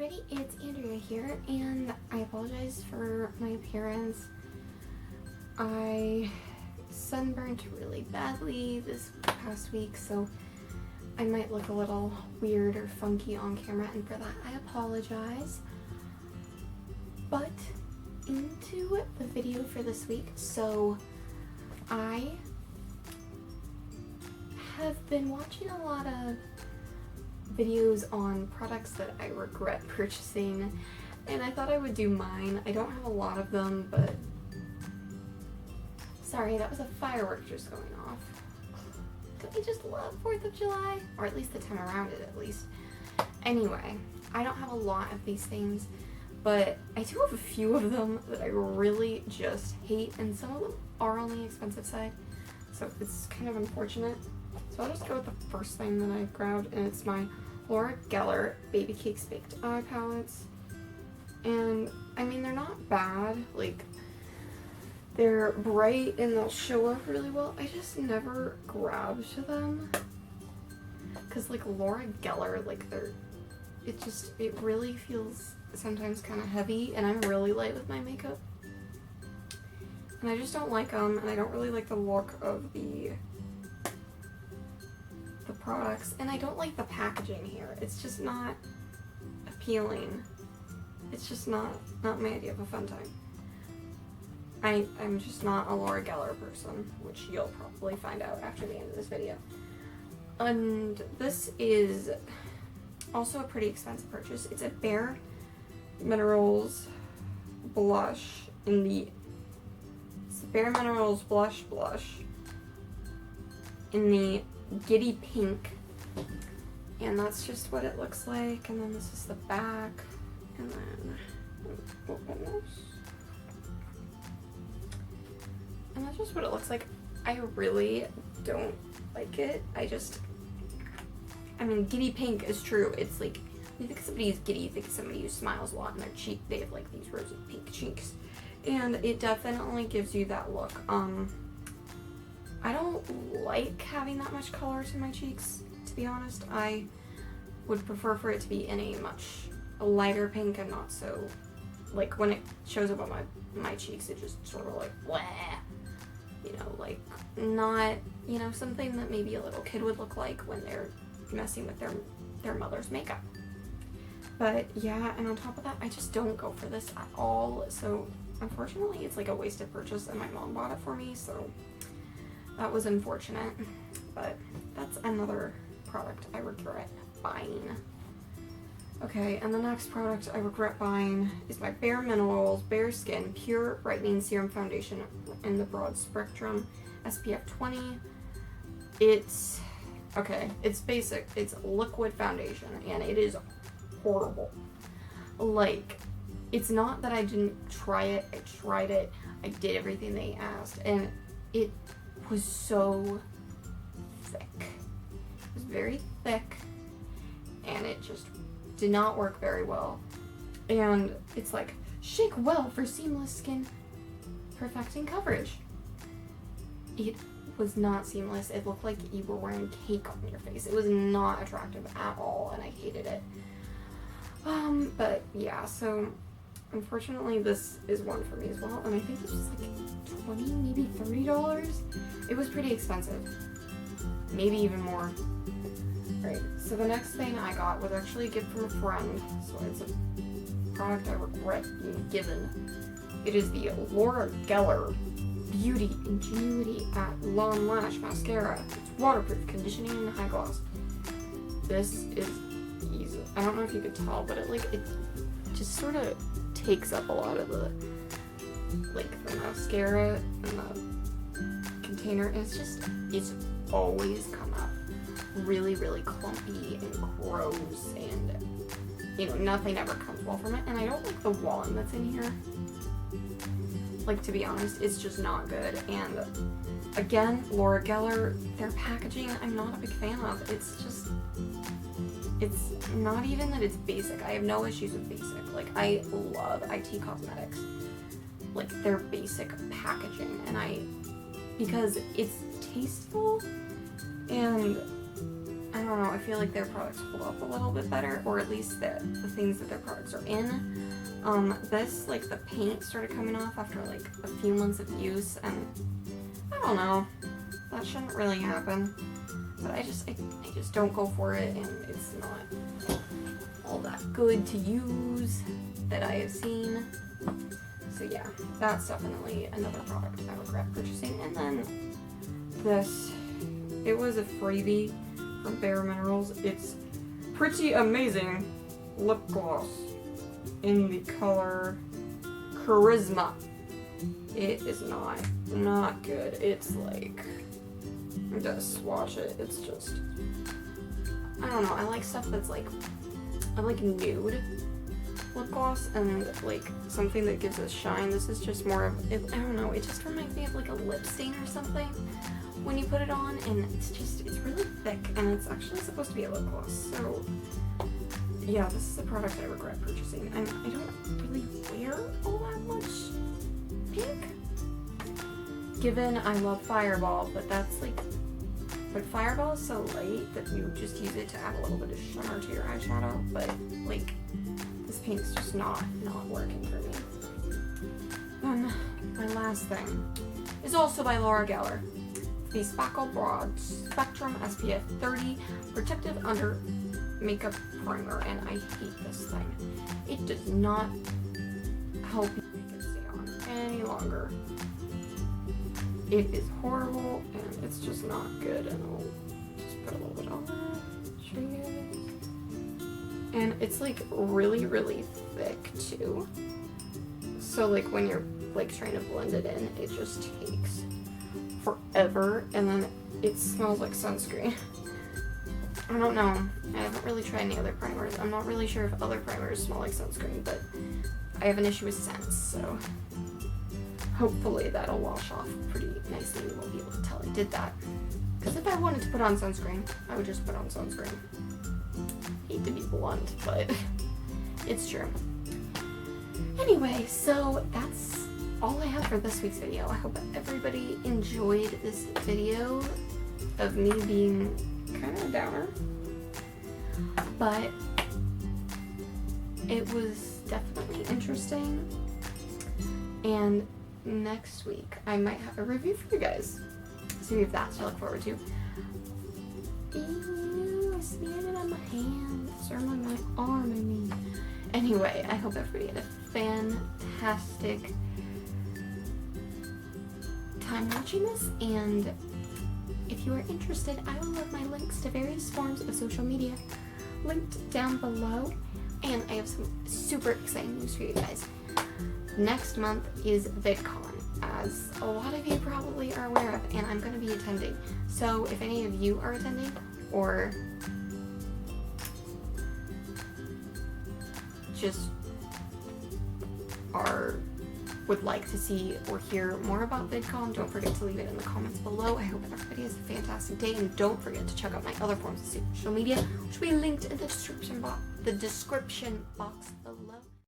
everybody, it's Andrea here, and I apologize for my appearance. I sunburned really badly this past week, so I might look a little weird or funky on camera, and for that I apologize. But into the video for this week. So I have been watching a lot of videos on products that I regret purchasing, and I thought I would do mine. I don't have a lot of them, but sorry, that was a firework just going off. Don't we just love 4th of July? Or at least the time around it, at least. Anyway, I don't have a lot of these things, but I do have a few of them that I really just hate, and some of them are on the expensive side, so it's kind of unfortunate. So I'll just go with the first thing that I grabbed, and it's my Laura Geller Baby Cakes Baked Eye Palettes. And I mean, they're not bad, like they're bright and they'll show up really well. I just never grab to them because like Laura Geller, like it really feels sometimes kind of heavy, and I'm really light with my makeup, and I just don't like them, and I don't really like the look of the products, and I don't like the packaging here. It's just not appealing. It's just not my idea of a fun time. I'm just not a Laura Geller person, which you'll probably find out after the end of this video. And this is also a pretty expensive purchase. It's a Bare Minerals blush it's Bare Minerals blush in the Giddy Pink, and that's just what it looks like. And then this is the back, and then open this, and that's just what it looks like. I really don't like it. I mean, Giddy Pink is true. It's like, you think somebody is giddy, you think somebody who smiles a lot in their cheek. They have like these rosy pink cheeks, and it definitely gives you that look. I don't like having that much color to my cheeks, to be honest. I would prefer for it to be in a much lighter pink and not so, like when it shows up on my cheeks, it just sort of like, bleh, you know, like not, you know, something that maybe a little kid would look like when they're messing with their mother's makeup. But yeah, and on top of that, I just don't go for this at all. So unfortunately, it's like a wasted purchase, and my mom bought it for me, so that was unfortunate. But that's another product I regret buying. Okay, and the next product I regret buying is my Bare Minerals Bare Skin Pure Brightening Serum Foundation in the Broad Spectrum SPF 20. It's basic. It's liquid foundation, and it is horrible. Like, it's not that I didn't try it. I tried it. I did everything they asked, and it was so thick. It was very thick, and it just did not work very well. And it's like, shake well for seamless skin perfecting coverage. It was not seamless. It looked like you were wearing cake on your face. It was not attractive at all, and I hated it. But yeah, so unfortunately this is one for me as well, and I think it was like $20, maybe $30. It was pretty expensive, maybe even more. Alright, so the next thing I got was actually a gift from a friend, so it's a product I regret being given. It is the Laura Geller Beauty Ingenuity at Long Lash Mascara. It's waterproof, conditioning, and high gloss. This is easy. I don't know if you could tell, but it just sort of takes up a lot of the mascara and the container. It's always come up really, really clumpy and gross, and you know, nothing ever comes well from it. And I don't like the wand that's in here. Like, to be honest, it's just not good. And again, Laura Geller, their packaging, I'm not a big fan of. It's not even that it's basic. I have no issues with basic. Like, I love IT Cosmetics, like their basic packaging, and because it's tasteful, and I don't know, I feel like their products hold up a little bit better, or at least the things that their products are in. This, like, the paint started coming off after, like, a few months of use, and I don't know, that shouldn't really happen. But I just don't go for it, and it's not all that good to use that I have seen. So yeah, that's definitely another product I regret purchasing. And then this, it was a freebie from Bare Minerals. It's Pretty Amazing Lip Gloss in the color Charisma. It is not good. It's like, just swatch it. It's just, I don't know. I like stuff that's like, I like nude lip gloss and like something that gives a shine. This is just more of, I don't know. It just reminds me of like a lip stain or something when you put it on, and it's really thick, and it's actually supposed to be a lip gloss. So yeah, this is a product I regret purchasing. I don't really wear all that much pink. Given I love Fireball, but that's like, but Fireball is so light that you just use it to add a little bit of shimmer to your eyeshadow, but like, this pink's just not working for me. Then, my last thing is also by Laura Geller. The Spackle Broad Spectrum SPF 30 Protective Under Makeup Primer, and I hate this thing. It does not help you make it stay on any longer. It is horrible, and it's just not good, and I'll just put a little bit on there, show you guys. And it's like really, really thick too. So like when you're like trying to blend it in, it just takes forever, and then it smells like sunscreen. I don't know. I haven't really tried any other primers. I'm not really sure if other primers smell like sunscreen, but I have an issue with scents, so hopefully that'll wash off pretty nicely. You won't be able to tell I did that. Because if I wanted to put on sunscreen, I would just put on sunscreen. Hate to be blunt, but it's true. Anyway, so that's all I have for this week's video. I hope everybody enjoyed this video of me being kind of a downer. But it was definitely interesting. And next week I might have a review for you guys, so you have that to look forward to. Ew, I smeared it on my hands, or on my arm, I mean. Anyway, I hope everybody had a fantastic time watching this, and if you are interested, I will have my links to various forms of social media linked down below, and I have some super exciting news for you guys. Next month is VidCon, as a lot of you probably are aware of, and I'm going to be attending. So if any of you are attending, or just would like to see or hear more about VidCon, don't forget to leave it in the comments below. I hope everybody has a fantastic day, and don't forget to check out my other forms of social media, which will be linked in the description box below.